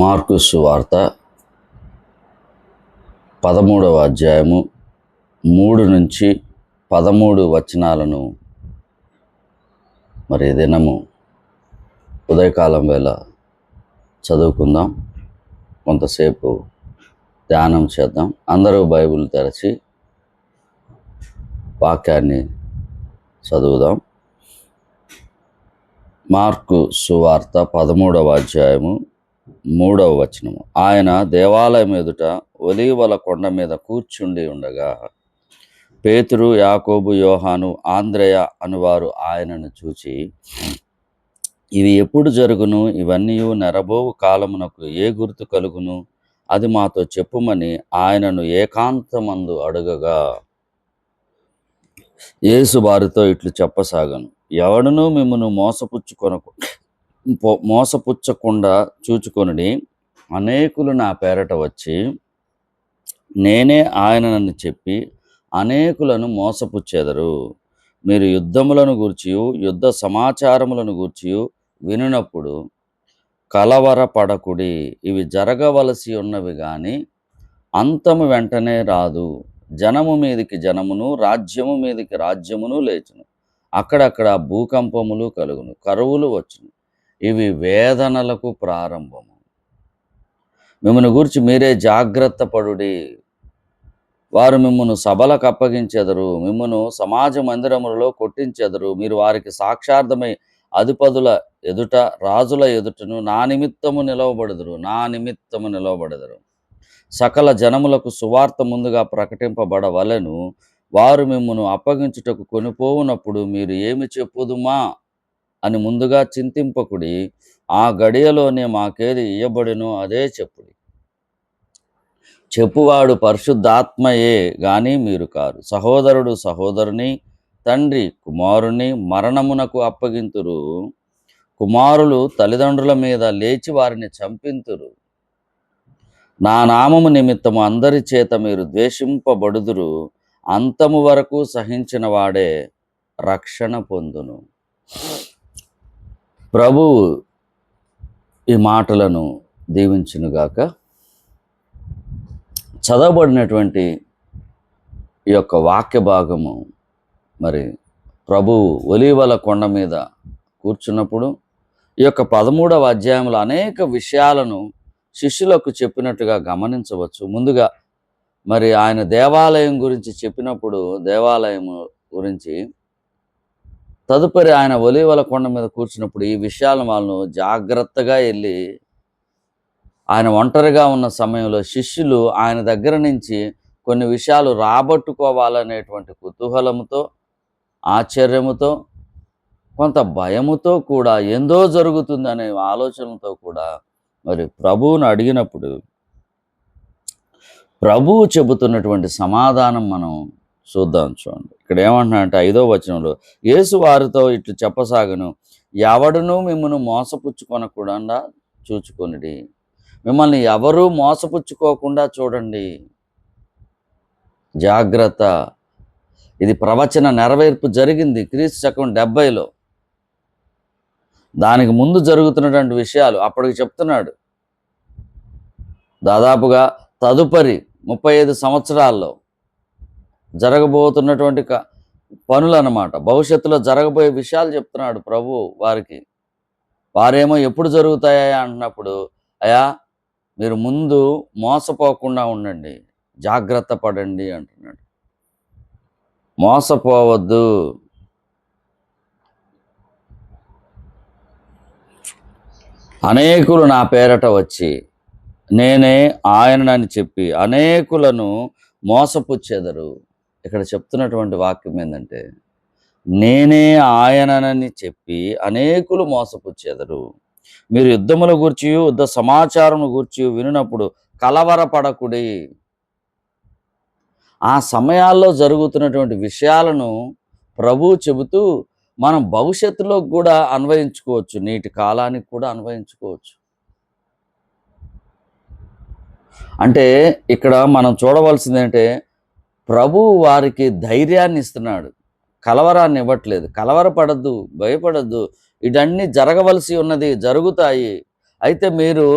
Mark సువార్త 13వ అధ్యాయము 3 నుంచి 13 వచనాలను మరి దినము ఉదయకాలం వేళ చదువుకుందాం. కొంతసేపు ధ్యానం చేద్దాం. అందరూ బైబిల్ తెరచి వాక్యాన్ని చదువుదాం. మార్కు సువార్త 13వ అధ్యాయము 3వ వచనము. ఆయన దేవాలయం ఎదుట ఒలీవల కొండ మీద కూర్చుండి ఉండగా పేతురు, యాకోబు, యోహాను, ఆంద్రేయ అనువారు ఆయనను చూచి, ఇవి ఎప్పుడు జరుగును? ఇవన్నీ నెరబోవు కాలమునకు ఏ గుర్తు కలుగును? అది మాతో చెప్పుమని ఆయనను ఏకాంతమందు అడుగగా, యేసు వారితో ఇట్లు చెప్పసాగను, ఎవడునూ మిమ్మును మోసపుచ్చకుండా చూచుకొనుడి. అనేకులు నా పేరట వచ్చి నేనే ఆయననని చెప్పి అనేకులను మోసపుచ్చెదరు. మీరు యుద్ధములను గూర్చియు యుద్ధ సమాచారములను గూర్చియు వినునప్పుడు కలవరపడకుడి. ఇవి జరగవలసి ఉన్నవి గాని అంతము వెంటనే రాదు. జనము మీదికి జనమును, రాజ్యము మీదికి రాజ్యమును లేచును. అక్కడక్కడ భూకంపములు కలుగును, కరువులు వచ్చును. ఇవి వేదనలకు ప్రారంభము. మిమ్మల్ని గూర్చి మీరే జాగ్రత్త పడుడి. వారు మిమ్మును సభలకు అప్పగించెదరు, మిమ్మును సమాజ మందిరములలో కొట్టించెదరు. మీరు వారికి సాక్షార్థమై అధిపతుల ఎదుట, రాజుల ఎదుటను నా నిమిత్తము నిలవబడెదరు. సకల జనములకు సువార్త ముందుగా ప్రకటింపబడవలెను. వారు మిమ్మును అప్పగించుటకు కొనిపోవునప్పుడు మీరు ఏమి చెప్పుదుమా అని ముందుగా చింతింపకుడి. ఆ గడియలోనే మాకేది ఇయ్యబడినో అదే చెప్పుడి. చెప్పువాడు పరిశుద్ధాత్మయే గాని మీరు కారు. సహోదరుడు సహోదరుని, తండ్రి కుమారుని మరణమునకు అప్పగింతురు. కుమారులు తల్లిదండ్రుల మీద లేచి వారిని చంపింతురు. నా నామము నిమిత్తము అందరి చేత మీరు ద్వేషింపబడుదురు. అంతము వరకు సహించిన వాడే రక్షణ పొందును. ప్రభువు ఈ మాటలను దీవించునుగాక. చదవబడినటువంటి ఈ యొక్క వాక్య భాగము మరి ప్రభువు ఒలీవల కొండ మీద కూర్చున్నప్పుడు ఈ యొక్క 13వ అధ్యాయంలో అనేక విషయాలను శిష్యులకు చెప్పినట్టుగా గమనించవచ్చు. ముందుగా మరి ఆయన దేవాలయం గురించి చెప్పినప్పుడు, దేవాలయం గురించి తదుపరి ఆయన ఒలీవల కొండ మీద కూర్చున్నప్పుడు ఈ విషయాలను వాళ్ళను జాగ్రత్తగా వెళ్ళి, ఆయన ఒంటరిగా ఉన్న సమయంలో శిష్యులు ఆయన దగ్గర నుంచి కొన్ని విషయాలు రాబట్టుకోవాలనేటువంటి కుతూహలముతో, ఆశ్చర్యముతో, కొంత భయముతో కూడా, ఏందో జరుగుతుందనే ఆలోచనతో కూడా మరి ప్రభువును అడిగినప్పుడు ప్రభువు చెబుతున్నటువంటి సమాధానం మనం చూద్దాం. చూడండి, ఇక్కడ ఏమంటున్నాడంటే 5వ వచనంలో, యేసు వారితో ఇట్లు చెప్పసాగను, ఎవడునూ మిమ్మును మోసపుచ్చుకొనకుండా చూచుకొనుడి. మిమ్మల్ని ఎవరూ మోసపుచ్చుకోకుండా చూడండి. జాగ్రత్త. ఇది ప్రవచన నెరవేర్పు జరిగింది క్రీస్తు శకం 70లో. దానికి ముందు జరుగుతున్నటువంటి విషయాలు అప్పటికి చెప్తున్నాడు. దాదాపుగా తదుపరి 35 సంవత్సరాల్లో జరగబోతున్నటువంటి పనులు అన్నమాట. భవిష్యత్తులో జరగబోయే విషయాలు చెప్తున్నాడు ప్రభు వారికి. వారేమో ఎప్పుడు జరుగుతాయా అంటున్నప్పుడు, అయా మీరు ముందు మోసపోకుండా ఉండండి, జాగ్రత్త పడండి అంటున్నాడు. మోసపోవద్దు. అనేకులు నా పేరట వచ్చి నేనే ఆయనని చెప్పి అనేకులను మోసపుచ్చెదరు. ఇక్కడ చెప్తున్నటువంటి వాక్యం ఏంటంటే, నేనే ఆయనని చెప్పి అనేకులు మోసపుచ్చెదరు. మీరు యుద్ధముల గూర్చి యుద్ధ సమాచారం గూర్చి వినునప్పుడు కలవరపడకుడి. ఆ సమయాల్లో జరుగుతున్నటువంటి విషయాలను ప్రభువు చెబుతూ మనం భవిష్యత్తులో కూడా అన్వయించుకోవచ్చు, నేటి కాలానికి కూడా అన్వయించుకోవచ్చు. అంటే ఇక్కడ మనం చూడవలసింది ఏంటంటే, ప్రభువు వారికి ధైర్యాన్ని ఇస్తున్నాడు, కలవరాన్ని ఇవ్వట్లేదు. కలవరపడద్దు, భయపడద్దు, ఇవన్నీ జరగవలసి ఉన్నది, జరుగుతాయి అయితే మీరు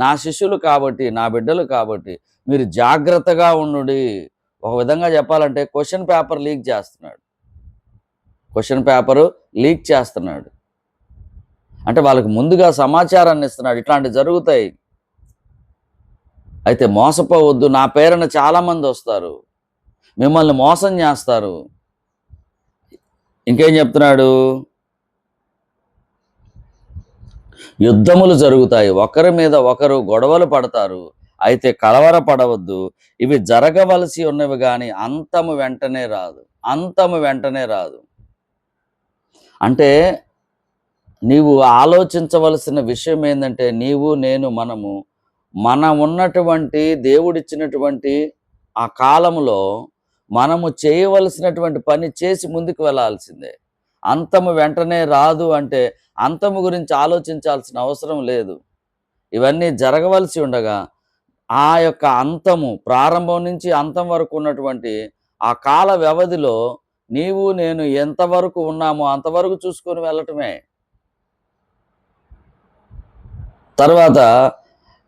నా శిష్యులు కాబట్టి, నా బిడ్డలు కాబట్టి మీరు జాగ్రత్తగా ఉండుడి. ఒక విధంగా చెప్పాలంటే క్వెషన్ పేపర్ లీక్ చేస్తున్నాడు. క్వెషన్ పేపరు లీక్ చేస్తున్నాడు. అంటే వాళ్ళకి ముందుగా సమాచారాన్ని ఇస్తున్నాడు. ఇట్లాంటివి జరుగుతాయి. అయితే మోసపోవద్దు. నా పేరున చాలామందొస్తారు. మిమ్మల్ని మోసం చేస్తారు. ఇంకేం చెప్తున్నాడు? యుద్ధములు జరుగుతాయి. ఒకరి మీద ఒకరు గొడవలు పడతారు. అయితే కలవరపడవద్దు. ఇవి జరగవలసి ఉన్నవి గాని అంతము వెంటనే రాదు. అంతము వెంటనే రాదు. అంటే నీవు ఆలోచించవలసిన విషయం ఏందంటే నీవు, నేను, మనం ఉన్నటువంటి దేవుడిచ్చినటువంటి ఆ కాలములో మనము చేయవలసినటువంటి పని చేసి ముందుకు వెళ్ళాల్సిందే. అంతము వెంటనే రాదు అంటే అంతము గురించి ఆలోచించాల్సిన అవసరం లేదు. ఇవన్నీ జరగవలసి ఉండగా ఆ యొక్క అంతము ప్రారంభం నుంచి అంతం వరకు ఉన్నటువంటి ఆ కాల వ్యవధిలో నీవు, నేను ఎంతవరకు ఉన్నామో అంతవరకు చూసుకొని వెళ్ళటమే. తర్వాత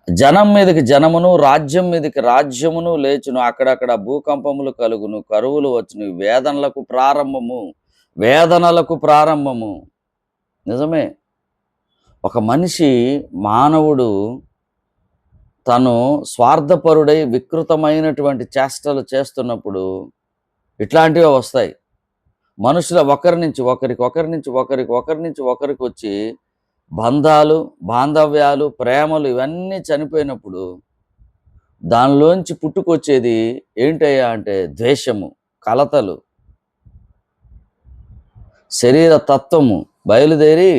జనం మీదకి జనమును, రాజ్యం మీదకి రాజ్యమును లేచును. అక్కడక్కడ భూకంపములు కలుగును, కరువులు వచ్చును. వేదనలకు ప్రారంభము. వేదనలకు ప్రారంభము. నిజమే. ఒక మనిషి, మానవుడు తను స్వార్థపరుడై వికృతమైనటువంటి చేష్టలు చేస్తున్నప్పుడు ఇట్లాంటివే వస్తాయి. మనుషుల ఒకరి నుంచి ఒకరికి, ఒకరి నుంచి ఒకరికి, ఒకరి నుంచి ఒకరికి వచ్చి బంధాలు, బాంధవ్యాలు, ప్రేమలు ఇవన్నీ చనిపోయినప్పుడు దానిలోంచి పుట్టుకొచ్చేది ఏంటయ్యా అంటే ద్వేషము, కలతలు, శరీర తత్వము బయలుదేరి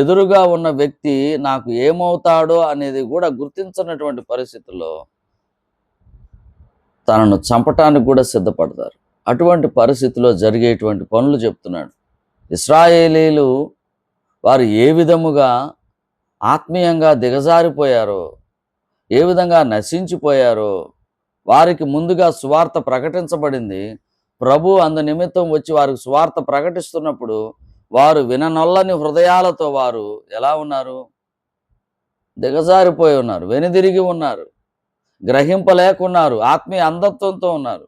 ఎదురుగా ఉన్న వ్యక్తి నాకు ఏమవుతాడో అనేది కూడా గుర్తించనటువంటి పరిస్థితుల్లో తనను చంపటానికి కూడా సిద్ధపడతారు. అటువంటి పరిస్థితిలో జరిగేటువంటి పనులు చెప్తున్నాడు. ఇశ్రాయేలీలు వారు ఏ విధముగా ఆత్మీయంగా దిగజారిపోయారో, ఏ విధంగా నశించిపోయారో వారికి ముందుగా సువార్త ప్రకటించబడింది. ప్రభు అందు నిమిత్తం వచ్చి వారికి సువార్త ప్రకటిస్తున్నప్పుడు వారు విననొల్లని హృదయాలతో వారు ఎలా ఉన్నారు? దిగజారిపోయి ఉన్నారు, వెనుదిరిగి ఉన్నారు, గ్రహింపలేకున్నారు, ఆత్మీయ అంధత్వంతో ఉన్నారు.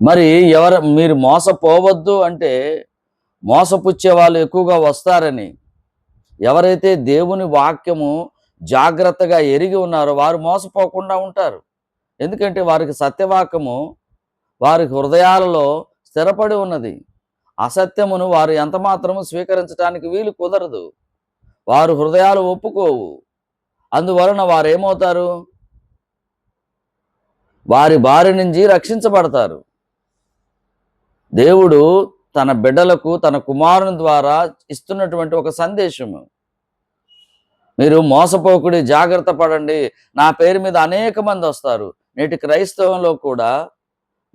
మరి మీరు మోసపోవద్దు అంటే మోసపుచ్చే వాళ్ళు ఎక్కువగా వస్తారని, ఎవరైతే దేవుని వాక్యము జాగ్రత్తగా ఎరిగి ఉన్నారో వారు మోసపోకుండా ఉంటారు. ఎందుకంటే వారికి సత్యవాక్యము వారి హృదయాలలో స్థిరపడి ఉన్నది. అసత్యమును వారు ఎంత మాత్రము స్వీకరించడానికి వీలు కుదరదు. వారు హృదయాలు ఒప్పుకోవు. అందువలన వారు ఏమవుతారు? వారి బారి నుంచి రక్షించబడతారు. దేవుడు తన బిడ్డలకు తన కుమారుని ద్వారా ఇస్తున్నటువంటి ఒక సందేశము. మీరు మోసపోకుడి, జాగ్రత్త పడండి. నా పేరు మీద అనేక మంది వస్తారు. నేటి క్రైస్తవంలో కూడా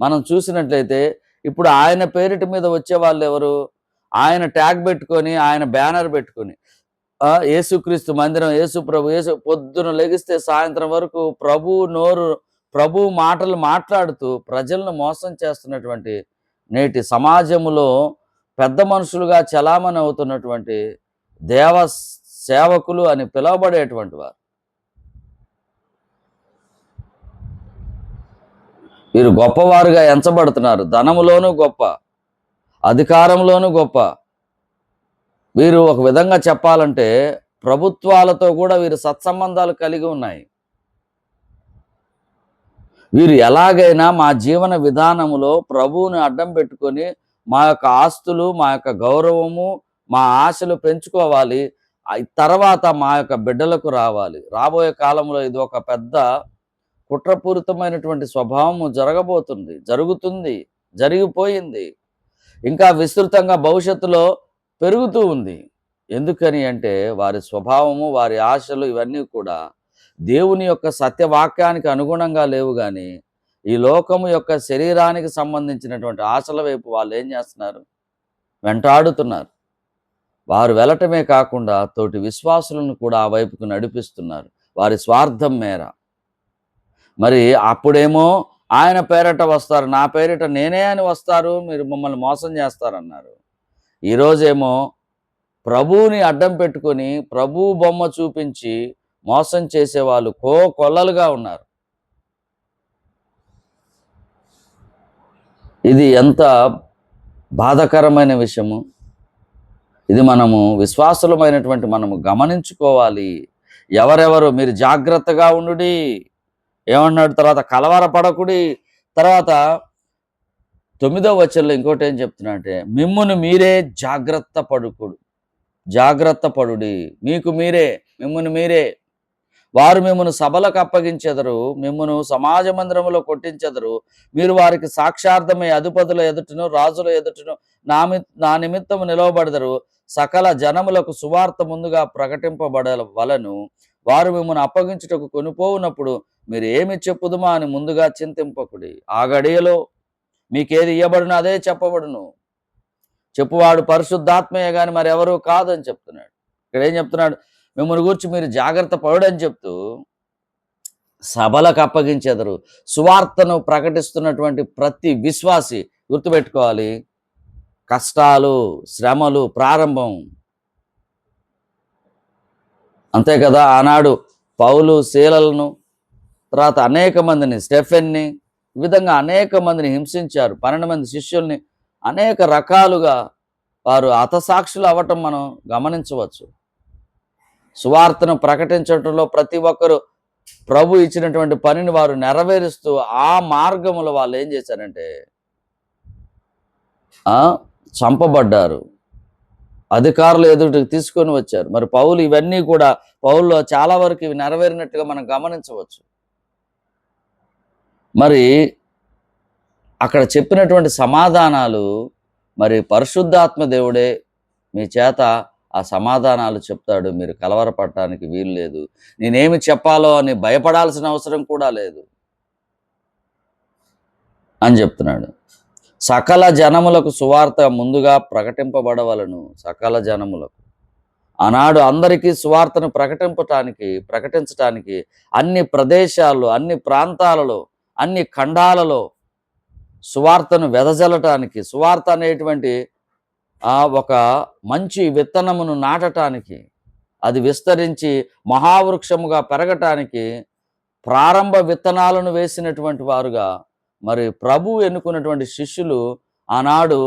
మనం చూసినట్లయితే ఇప్పుడు ఆయన పేరిటి మీద వచ్చే వాళ్ళు ఎవరు? ఆయన ట్యాగ్ పెట్టుకొని, ఆయన బ్యానర్ పెట్టుకొని యేసుక్రీస్తు మందిరం, యేసు ప్రభు, యేసు పొద్దున లెగిస్తే సాయంత్రం వరకు ప్రభు మాటలు మాట్లాడుతూ ప్రజలను మోసం చేస్తున్నటువంటి నేటి సమాజములో పెద్ద మనుషులుగా చలామణి అవుతున్నటువంటి దేవ సేవకులు అని పిలువబడేటువంటి వారు వీరు గొప్పవారుగా ఎంచబడుతున్నారు. ధనములోనూ గొప్ప, అధికారంలోనూ గొప్ప. వీరు ఒక విధంగా చెప్పాలంటే ప్రభుత్వాలతో కూడా వీరు సత్సంబంధాలు కలిగి ఉన్నాయి. వీరు ఎలాగైనా మా జీవన విధానములో ప్రభువుని అడ్డం పెట్టుకొని మా యొక్క ఆస్తులు, మా యొక్క గౌరవము, మా ఆశలు పెంచుకోవాలి. తర్వాత మా యొక్క బిడ్డలకు రావాలి. రాబోయే కాలంలో ఇది ఒక పెద్ద కుట్రపూరితమైనటువంటి స్వభావము జరుగుతుంది, జరిగిపోయింది. ఇంకా విస్తృతంగా భవిష్యత్తులో పెరుగుతూ ఉంది. ఎందుకని అంటే వారి స్వభావము, వారి ఆశలు ఇవన్నీ కూడా దేవుని యొక్క సత్యవాక్యానికి అనుగుణంగా లేవు గాని ఈ లోకము యొక్క శరీరానికి సంబంధించినటువంటి ఆశల వైపు వాళ్ళు ఏం చేస్తున్నారు? వెంటాడుతున్నారు. వారు వెళ్ళటమే కాకుండా తోటి విశ్వాసులను కూడా ఆ వైపుకు నడిపిస్తున్నారు వారి స్వార్థం మేర. మరి అప్పుడేమో ఆయన పేరిట వస్తారు, నా పేరిట నేనే అని వస్తారు, మీరు మమ్మల్ని మోసం చేస్తారన్నారు. ఈరోజేమో ప్రభువుని అడ్డం పెట్టుకొని ప్రభువు బొమ్మ చూపించి మోసం చేసేవాళ్ళు కొల్లలుగా ఉన్నారు. ఇది ఎంత బాధాకరమైన విషయము. ఇది మనము విశ్వాసులమైనటువంటి మనము గమనించుకోవాలి. ఎవరెవరు మీరు జాగ్రత్తగా ఉండుడి. ఏమన్నాడు తర్వాత? కలవరపడకుడి. తర్వాత 9వ వచనంలో ఇంకోటి ఏం చెప్తున్నాడంటే, మిమ్మును మీరే జాగ్రత్త పడుడి. మీకు మీరే, మిమ్మును మీరే. వారు మిమ్మును సభలకు అప్పగించెదరు, మిమ్మును సమాజ మందిరములో కొట్టించెదరు. మీరు వారికి సాక్షార్థమై అధిపతుల ఎదుటను రాజుల ఎదుటను నా నిమిత్తము నిలవబడెదరు. సకల జనములకు సువార్త ముందుగా ప్రకటింపబడవలెను. వారు మిమ్మును అప్పగించుటకు కొనిపోవునప్పుడు మీరు ఏమి చెప్పుదుమా అని ముందుగా చింతింపకుడి. ఆ గడియలో మీకేది ఇయ్యబడునో అదే చెప్పబడును. చెప్పువాడు పరిశుద్ధాత్మయే గాని మరెవరూ కాదని చెప్తున్నాడు. ఇక్కడ ఏం చెప్తున్నాడు? మిమ్మల్ని గురించి మీరు జాగ్రత్త పడని చెప్తూ సభలకు అప్పగించెదరు. సువార్తను ప్రకటిస్తున్నటువంటి ప్రతి విశ్వాసి గుర్తుపెట్టుకోవాలి, కష్టాలు, శ్రమలు ప్రారంభం. అంతే కదా, ఆనాడు పౌలు శీలలను, తర్వాత అనేక మందిని, స్టెఫెన్ని, ఈ విధంగా అనేక మందిని హింసించారు. 12 మంది శిష్యుల్ని అనేక రకాలుగా వారు హతసాక్షులు అవ్వటం మనం గమనించవచ్చు. సువార్తను ప్రకటించడంలో ప్రతి ఒక్కరు ప్రభు ఇచ్చినటువంటి పనిని వారు నెరవేరుస్తూ ఆ మార్గములో వాళ్ళు ఏం చేశారంటే చంపబడ్డారు. అధికారులు ఎదుటికి తీసుకొని వచ్చారు. మరి పౌలు ఇవన్నీ కూడా పౌల్లో చాలా వరకు ఇవి నెరవేరినట్టుగా మనం గమనించవచ్చు. మరి అక్కడ చెప్పినటువంటి సమాధానాలు మరి పరిశుద్ధాత్మ దేవుడే మీ చేత ఆ సమాధానాలు చెప్తాడు. మీరు కలవరపడటానికి వీలు లేదు. నేనేమి చెప్పాలో అని భయపడాల్సిన అవసరం కూడా లేదు అని చెప్తున్నాడు. సకల జనములకు సువార్త ముందుగా ప్రకటింపబడవలను. సకల జనములకు ఆనాడు అందరికీ సువార్తను ప్రకటించటానికి అన్ని ప్రదేశాల్లో, అన్ని ప్రాంతాలలో, అన్ని ఖండాలలో సువార్తను వెదజల్లటానికి, సువార్త అనేటువంటి ఒక మంచి విత్తనమును నాటటానికి, అది విస్తరించి మహావృక్షముగా పెరగటానికి ప్రారంభ విత్తనాలను వేసినటువంటి వారుగా మరి ప్రభు ఎన్నుకున్నటువంటి శిష్యులు ఆనాడు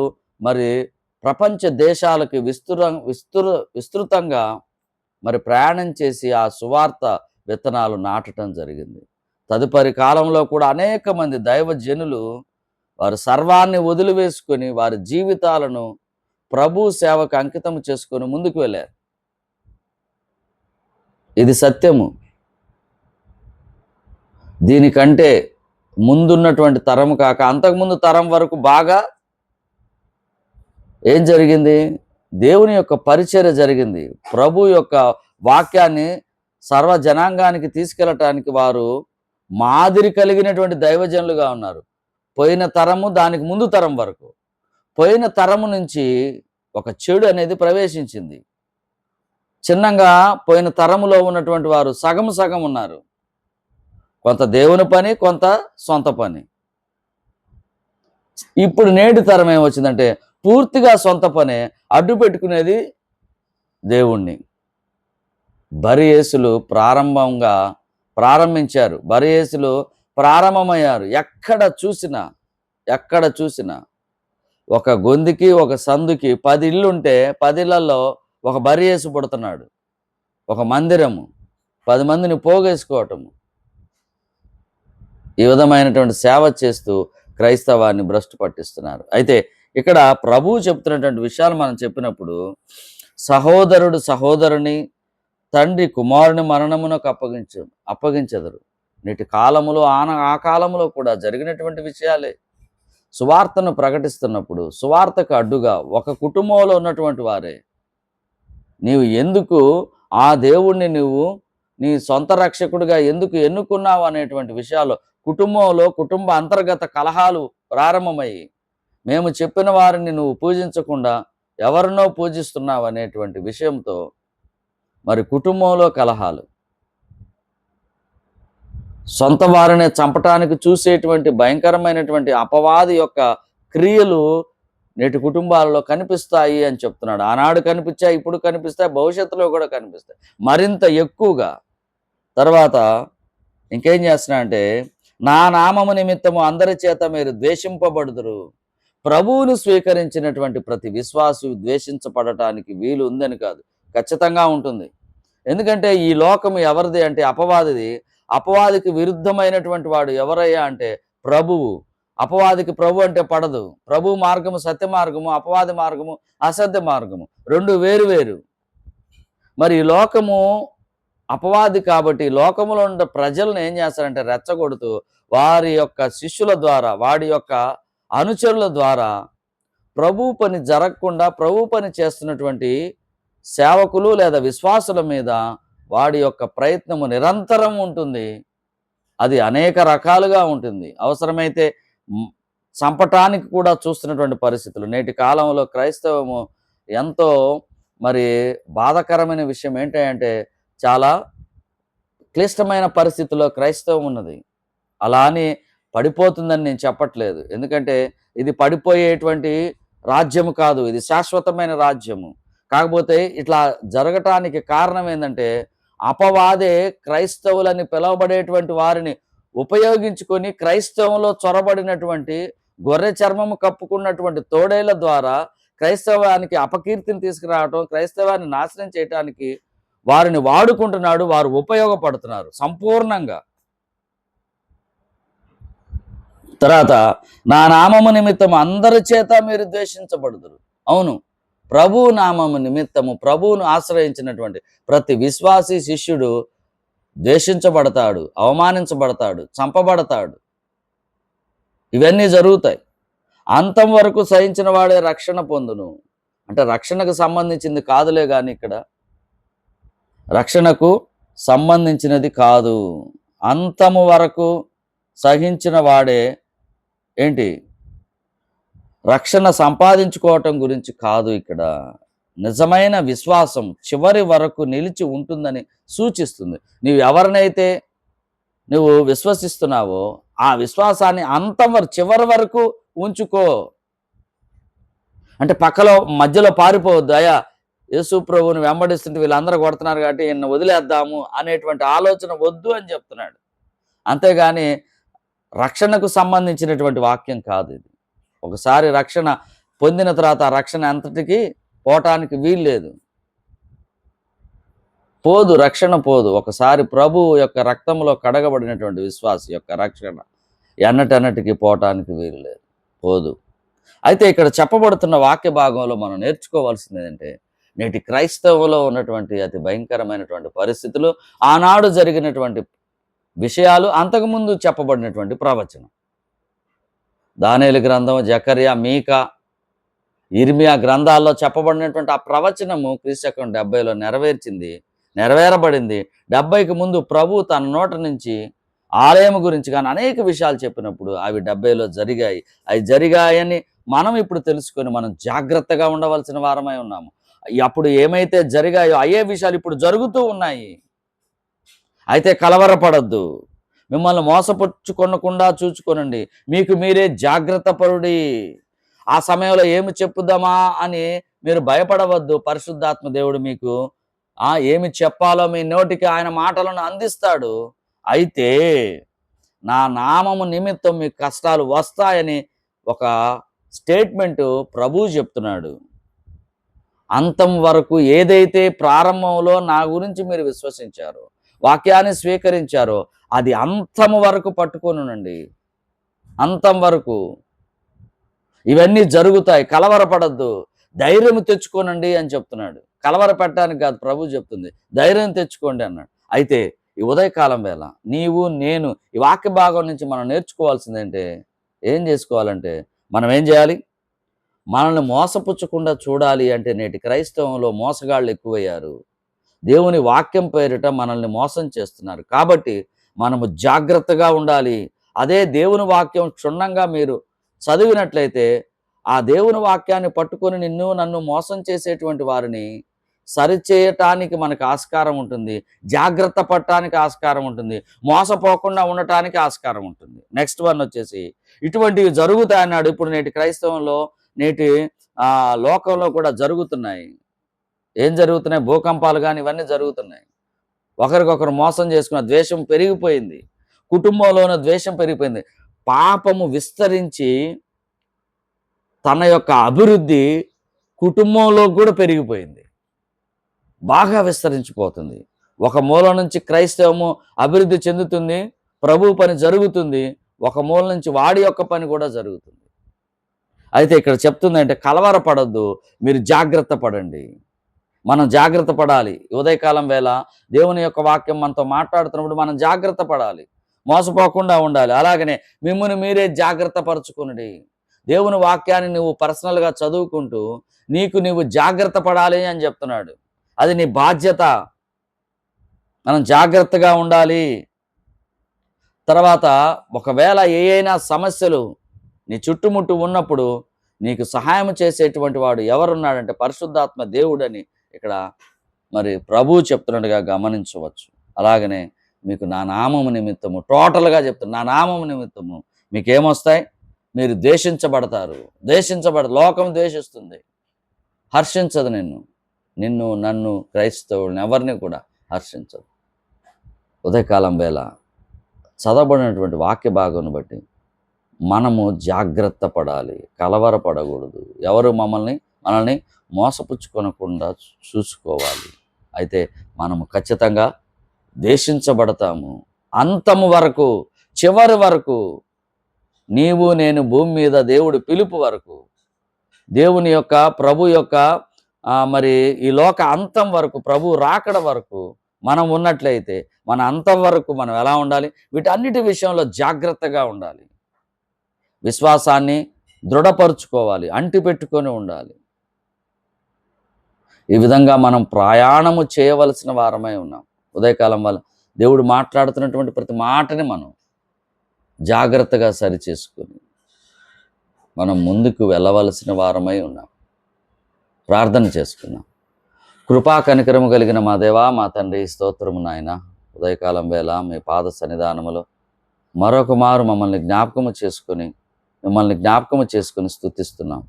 మరి ప్రపంచ దేశాలకి విస్తృతంగా మరి ప్రయాణం చేసి ఆ సువార్త విత్తనాలు నాటడం జరిగింది. తదుపరి కాలంలో కూడా అనేక మంది దైవజనులు వారు సర్వాన్ని వదిలివేసుకొని వారి జీవితాలను ప్రభు సేవకు అంకితం చేసుకొని ముందుకు వెళ్ళారు. ఇది సత్యము. దీనికంటే ముందున్నటువంటి తరం కాక అంతకుముందు తరం వరకు బాగా ఏం జరిగింది? దేవుని యొక్క పరిచర్య జరిగింది. ప్రభు యొక్క వాక్యాన్ని సర్వ జనాంగానికి తీసుకెళ్ళటానికి వారు మాదిరి కలిగినటువంటి దైవజనులుగా ఉన్నారు. పోయిన తరము, దానికి ముందు తరం వరకు. పోయిన తరము నుంచి ఒక చెడు అనేది ప్రవేశించింది. చిన్నగా పోయిన తరములో ఉన్నటువంటి వారు సగం సగం ఉన్నారు. కొంత దేవుని పని, కొంత సొంత పని. ఇప్పుడు నేటి తరం ఏమొచ్చిందంటే పూర్తిగా సొంత పనే, అడ్డు పెట్టుకునేది దేవుణ్ణి. బరియసులు ప్రారంభించారు. బరియసులు ప్రారంభమయ్యారు. ఎక్కడ చూసినా ఒక గొంతుకి, ఒక సందుకి 10 ఇళ్ళుంటే 10 ఇళ్లలో ఒక బరియసు పుడుతున్నాడు. ఒక మందిరము, 10 మందిని పోగేసుకోవటము. ఈ విధమైనటువంటి సేవ చేస్తూ క్రైస్తవాన్ని భ్రష్టు పట్టిస్తున్నారు. అయితే ఇక్కడ ప్రభువు చెప్తున్నటువంటి విషయాలు మనం చెప్పినప్పుడు, సహోదరుడు సహోదరుని, తండ్రి కుమారుని మరణమునకు అప్పగించెదరు. నేటి కాలములో ఆ కాలంలో కూడా జరిగినటువంటి విషయాలే. సువార్తను ప్రకటిస్తున్నప్పుడు సువార్తకు అడ్డుగా ఒక కుటుంబంలో ఉన్నటువంటి వారే, నీవు ఎందుకు ఆ దేవుణ్ణి నువ్వు నీ సొంత రక్షకుడిగా ఎందుకు ఎన్నుకున్నావు అనేటువంటి విషయాలు కుటుంబంలో కుటుంబ అంతర్గత కలహాలు ప్రారంభమయ్యి, మేము చెప్పిన వారిని నువ్వు పూజించకుండా ఎవరినో పూజిస్తున్నావు అనేటువంటి విషయంతో మరి కుటుంబంలో కలహాలు, సొంత వారిని చంపటానికి చూసేటువంటి భయంకరమైనటువంటి అపవాది యొక్క క్రియలు నేటి కుటుంబాలలో కనిపిస్తాయి అని చెప్తున్నాడు. ఆనాడు కనిపించాయి, ఇప్పుడు కనిపిస్తాయి, భవిష్యత్తులో కూడా కనిపిస్తాయి మరింత ఎక్కువగా. తర్వాత ఇంకేం చేస్తున్నాడంటే, నా నామము నిమిత్తము అందరి చేత మీరు ద్వేషింపబడుదురు. ప్రభువును స్వీకరించినటువంటి ప్రతి విశ్వాసి ద్వేషించబడటానికి వీలు ఉందని కాదు, ఖచ్చితంగా ఉంటుంది. ఎందుకంటే ఈ లోకము ఎవరిది అంటే అపవాదిది. అపవాదికి విరుద్ధమైనటువంటి వాడు ఎవరయ్యా అంటే ప్రభువు. అపవాదికి ప్రభు అంటే పడదు. ప్రభు మార్గము సత్య మార్గము, అపవాది మార్గము అసత్య మార్గము, రెండు వేరు వేరు. మరి ఈ లోకము అపవాది కాబట్టి లోకములో ఉన్న ప్రజలను ఏం చేస్తారంటే రెచ్చగొడుతూ వారి యొక్క శిష్యుల ద్వారా, వాడి యొక్క అనుచరుల ద్వారా ప్రభు పని జరగకుండా ప్రభు పని చేస్తున్నటువంటి సేవకులు లేదా విశ్వాసుల మీద వాడి యొక్క ప్రయత్నము నిరంతరం ఉంటుంది. అది అనేక రకాలుగా ఉంటుంది. అవసరమైతే చంపటానికి కూడా చూస్తున్నటువంటి పరిస్థితులు. నేటి కాలంలో క్రైస్తవము ఎంతో మరి బాధాకరమైన విషయం ఏంటంటే చాలా క్లిష్టమైన పరిస్థితుల్లో క్రైస్తవం ఉన్నది. అలా అని పడిపోతుందని నేను చెప్పట్లేదు. ఎందుకంటే ఇది పడిపోయేటువంటి రాజ్యము కాదు, ఇది శాశ్వతమైన రాజ్యము. కాకపోతే ఇట్లా జరగటానికి కారణం ఏంటంటే అపవాదే క్రైస్తవులని పిలువబడేటువంటి వారిని ఉపయోగించుకొని క్రైస్తవంలో చొరబడినటువంటి గొర్రె చర్మము కప్పుకున్నటువంటి తోడేళ్ల ద్వారా క్రైస్తవానికి అపకీర్తిని తీసుకురావటం, క్రైస్తవాన్ని నాశనం చేయటానికి వారిని వాడుకుంటున్నాడు. వారు ఉపయోగపడుతున్నారు సంపూర్ణంగా. తర్వాత నా నామము నిమిత్తం అందరి చేత మీరు ద్వేషించబడుదురు. అవును, ప్రభు నామము నిమిత్తము ప్రభువును ఆశ్రయించినటువంటి ప్రతి విశ్వాసి శిష్యుడు ద్వేషించబడతాడు, అవమానించబడతాడు, చంపబడతాడు. ఇవన్నీ జరుగుతాయి. అంతం వరకు సహించిన వాడే రక్షణ పొందును. అంటే రక్షణకు సంబంధించింది కాదులే కానీ ఇక్కడ రక్షణకు సంబంధించినది కాదు. అంతము వరకు సహించిన వాడే ఏంటి రక్షణ సంపాదించుకోవటం గురించి కాదు. ఇక్కడ నిజమైన విశ్వాసం చివరి వరకు నిలిచి ఉంటుందని సూచిస్తుంది. నీవు ఎవరినైతే నువ్వు విశ్వసిస్తున్నావో ఆ విశ్వాసాన్ని అంతం వరకు చివరి వరకు ఉంచుకో. అంటే పక్కలో మధ్యలో పారిపోవద్దు. అయ్యా యేసు ప్రభువుని వెంబడిస్తుంటే వీళ్ళందరూ కొడుతున్నారు కాబట్టి ఈయన వదిలేద్దాము అనేటువంటి ఆలోచన వద్దు అని చెప్తున్నాడు. అంతేగాని రక్షణకు సంబంధించినటువంటి వాక్యం కాదు ఇది. ఒకసారి రక్షణ పొందిన తర్వాత ఆ రక్షణ అంతటికి పోవటానికి వీల్లేదు. పోదు, రక్షణ పోదు. ఒకసారి ప్రభు యొక్క రక్తంలో కడగబడినటువంటి విశ్వాసి యొక్క రక్షణ ఎన్నటన్నటికి పోవటానికి వీలు లేదు, పోదు. అయితే ఇక్కడ చెప్పబడుతున్న వాక్య భాగంలో మనం నేర్చుకోవాల్సింది ఏంటంటే నేటి క్రైస్తవులో ఉన్నటువంటి అతి భయంకరమైనటువంటి పరిస్థితులు, ఆనాడు జరిగినటువంటి విషయాలు, అంతకుముందు చెప్పబడినటువంటి ప్రవచనం. దానియేలు గ్రంథం, జకర్యా, మీకా, ఇర్మియా గ్రంథాల్లో చెప్పబడినటువంటి ఆ ప్రవచనము క్రీస్తు 70లో నెరవేరబడింది. 70కి ముందు ప్రభు తన నోట నుంచి ఆలయం గురించి కానీ అనేక విషయాలు చెప్పినప్పుడు అవి 70లో జరిగాయి. అవి జరిగాయని మనం ఇప్పుడు తెలుసుకొని మనం జాగ్రత్తగా ఉండవలసిన వారమై ఉన్నాము. అప్పుడు ఏమైతే జరిగాయో అయ్యే విషయాలు ఇప్పుడు జరుగుతూ ఉన్నాయి. అయితే కలవరపడద్దు, మిమ్మల్ని మోసపుచ్చుకొనకుండా చూచుకొనండి, మీకు మీరే జాగ్రత్త పరుడి. ఆ సమయంలో ఏమి చెప్పుదామా అని మీరు భయపడవద్దు. పరిశుద్ధాత్మ దేవుడు మీకు ఏమి చెప్పాలో మీ నోటికి ఆయన మాటలను అందిస్తాడు. అయితే నా నామము నిమిత్తం మీకు కష్టాలు వస్తాయని ఒక స్టేట్మెంటు ప్రభువు చెప్తున్నాడు. అంతం వరకు ఏదైతే ప్రారంభంలో నా గురించి మీరు విశ్వసించారో, వాక్యాన్ని స్వీకరించారో అది అంతము వరకు పట్టుకొనుండండి. అంతం వరకు ఇవన్నీ జరుగుతాయి. కలవరపడద్దు, ధైర్యం తెచ్చుకోనండి అని చెప్తున్నాడు. కలవర పెట్టడానికి కాదు ప్రభు చెప్తుంది, ధైర్యం తెచ్చుకోండి అన్నాడు. అయితే ఈ ఉదయకాలం వేళ నీవు నేను ఈ వాక్య భాగం నుంచి మనం నేర్చుకోవాల్సిందంటే ఏం చేసుకోవాలంటే మనం ఏం చేయాలి? మనల్ని మోసపుచ్చకుండా చూడాలి అంటే నేటి క్రైస్తవంలో మోసగాళ్ళు ఎక్కువయ్యారు. దేవుని వాక్యం పేరిట మనల్ని మోసం చేస్తున్నారు. కాబట్టి మనము జాగ్రత్తగా ఉండాలి. అదే దేవుని వాక్యం క్షుణ్ణంగా మీరు చదివినట్లయితే ఆ దేవుని వాక్యాన్ని పట్టుకొని నన్ను మోసం చేసేటువంటి వారిని సరిచేయటానికి మనకు ఆస్కారం ఉంటుంది, జాగ్రత్త పడటానికి ఆస్కారం ఉంటుంది, మోసపోకుండా ఉండటానికి ఆస్కారం ఉంటుంది. నెక్స్ట్ వన్ వచ్చేసి ఇటువంటివి జరుగుతాయన్నాడు. ఇప్పుడు నేటి క్రైస్తవంలో నేటి లోకంలో కూడా జరుగుతున్నాయి. ఏం జరుగుతున్నాయి? భూకంపాలు గాని ఇవన్నీ జరుగుతున్నాయి. ఒకరికొకరు మోసం చేసుకున్న ద్వేషం పెరిగిపోయింది. కుటుంబంలోన ద్వేషం పెరిగిపోయింది. పాపము విస్తరించి తన యొక్క అభివృద్ధి కుటుంబంలో కూడా పెరిగిపోయింది. బాగా విస్తరించిపోతుంది. ఒక మూల నుంచి క్రైస్తవము అభివృద్ధి చెందుతుంది. ప్రభు పని జరుగుతుంది. ఒక మూల నుంచి వాడి యొక్క పని కూడా జరుగుతుంది. అయితే ఇక్కడ చెప్తుందంటే కలవరపడొద్దు. మీరు జాగ్రత్త పడండి. మనం జాగ్రత్త పడాలి. ఉదయకాలం వేళ దేవుని యొక్క వాక్యం మనతో మాట్లాడుతున్నప్పుడు మనం జాగ్రత్త పడాలి. మోసపోకుండా ఉండాలి. అలాగనే మిమ్మును మీరే జాగ్రత్త పరుచుకునుడి. దేవుని వాక్యాన్ని నువ్వు పర్సనల్‌గా చదువుకుంటూ నీకు నీవు జాగ్రత్త పడాలి అని చెప్తున్నాడు. అది నీ బాధ్యత. మనం జాగ్రత్తగా ఉండాలి. తర్వాత ఒకవేళ ఏయైనా సమస్యలు నీ చుట్టుముట్టు ఉన్నప్పుడు నీకు సహాయం చేసేటువంటి వాడు ఎవరున్నాడంటే పరిశుద్ధాత్మ దేవుడని ఇక్కడ మరి ప్రభువు చెప్తున్నట్టుగా గమనించవచ్చు. అలాగనే మీకు నా నామము నిమిత్తము టోటల్‌గా చెప్తున్నా. నా నామము నిమిత్తము మీకేమొస్తాయి? మీరు ద్వేషించబడతారు. లోకం ద్వేషిస్తుంది. హర్షించదు నిన్ను. నన్ను క్రైస్తవుల్ని ఎవరిని కూడా హర్షించదు. ఉదయకాలం వేళ చదవబడినటువంటి వాక్య భాగాన్ని బట్టి మనము జాగ్రత్త పడాలి. కలవరపడకూడదు. ఎవరు మనల్ని మోసపుచ్చుకొనకుండా చూసుకోవాలి. అయితే మనము ఖచ్చితంగా ద్వేషించబడతాము. అంతము వరకు, చివరి వరకు, నీవు నేను భూమి మీద దేవుడి పిలుపు వరకు, దేవుని యొక్క ప్రభు యొక్క మరి ఈ లోక అంతం వరకు, ప్రభు రాకడ వరకు మనం ఉన్నట్లయితే మన అంతం వరకు మనం ఎలా ఉండాలి? వీటన్నిటి విషయంలో జాగ్రత్తగా ఉండాలి. విశ్వాసాన్ని దృఢపరుచుకోవాలి. అంటిపెట్టుకొని ఉండాలి. ఈ విధంగా మనం ప్రయాణము చేయవలసిన వారమై ఉన్నాం. ఉదయకాలం వల్ల దేవుడు మాట్లాడుతున్నటువంటి ప్రతి మాటని మనం జాగ్రత్తగా సరిచేసుకొని మనం ముందుకు వెళ్ళవలసిన వారమై ఉన్నాం. ప్రార్థన చేసుకుందాం. కృపా కనికరము కలిగిన మా దేవా, మా తండ్రి, స్తోత్రము నాయన. ఉదయకాలం వేళ మీ పాద సన్నిధానములో మరొక మారు మిమ్మల్ని జ్ఞాపకము చేసుకొని స్తుతిస్తున్నాం.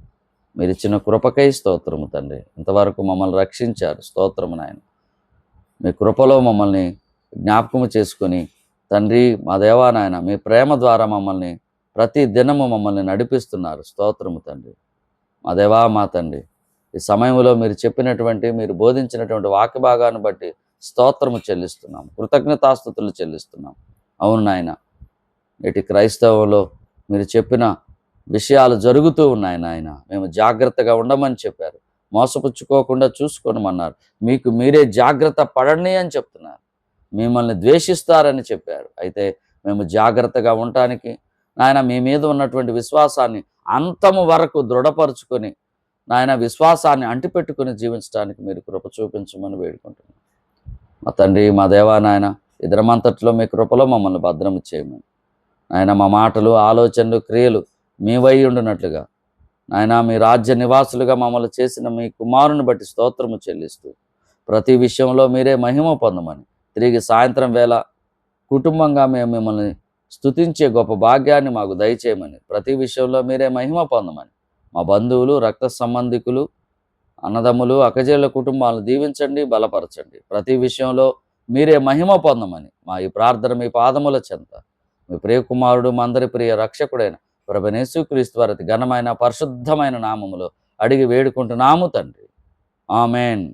మీరు ఇచ్చిన కృపకై స్తోత్రము తండ్రి. ఇంతవరకు మమ్మల్ని రక్షించారు. స్తోత్రము నాయన. మీ కృపలో మమ్మల్ని జ్ఞాపకము చేసుకొని తండ్రి, మా దేవా నాయన, మీ ప్రేమ ద్వారా మమ్మల్ని ప్రతి దినము మమ్మల్ని నడిపిస్తున్నారు. స్తోత్రము తండ్రి. మా దేవా, మా తండ్రి, ఈ సమయంలో మీరు బోధించినటువంటి వాక్య భాగాన్ని బట్టి స్తోత్రము చెల్లిస్తున్నాం. కృతజ్ఞతాస్తుతులు చెల్లిస్తున్నాం. అవును నాయన, నేటి క్రైస్తవంలో మీరు చెప్పిన విషయాలు జరుగుతూ ఉన్నాయి నాయన. మేము జాగ్రత్తగా ఉండమని చెప్పారు. మోసపుచ్చుకోకుండా చూసుకోనమన్నారు. మీకు మీరే జాగ్రత్త పడండి అని చెప్తున్నారు. మిమ్మల్ని ద్వేషిస్తారని చెప్పారు. అయితే మేము జాగ్రత్తగా ఉండటానికి నాయన మీ మీద ఉన్నటువంటి విశ్వాసాన్ని అంతము వరకు దృఢపరుచుకొని నాయన విశ్వాసాన్ని అంటిపెట్టుకుని జీవించడానికి మీరు కృప చూపించమని వేడుకుంటున్నాను. మా తండ్రి, మా దేవా నాయన, ఈ దినమంతట్లో మీ కృపలో మమ్మల్ని భద్రం చేయమని నాయన, మా మాటలు, ఆలోచనలు, క్రియలు మీవై ఉండునట్లుగా నాయన, మీ రాజ్య నివాసులుగా మమ్మల్ని చేసిన మీ కుమారుని బట్టి స్తోత్రము చెల్లిస్తూ ప్రతి విషయంలో మీరే మహిమ పొందమని, తిరిగి సాయంత్రం వేళ కుటుంబంగా మేము మిమ్మల్ని స్తుతించే గొప్ప భాగ్యాన్ని మాకు దయచేయమని, ప్రతి విషయంలో మీరే మహిమ పొందమని, మా బంధువులు, రక్త సంబంధికులు, అన్నదమ్ములు, అక్కజేళ్ల కుటుంబాలను దీవించండి, బలపరచండి. ప్రతి విషయంలో మీరే మహిమ పొందమని మా ఈ ప్రార్థన మీ పాదముల చెంత మీ ప్రియకుమారుడు, మా అందరి ప్రియ రక్షకుడైన ప్రభువైన యేసుక్రీస్తు వారి ఘనమైన పరిశుద్ధమైన నామములో అడిగి వేడుకుంటున్నాము తండ్రి. ఆమేన్.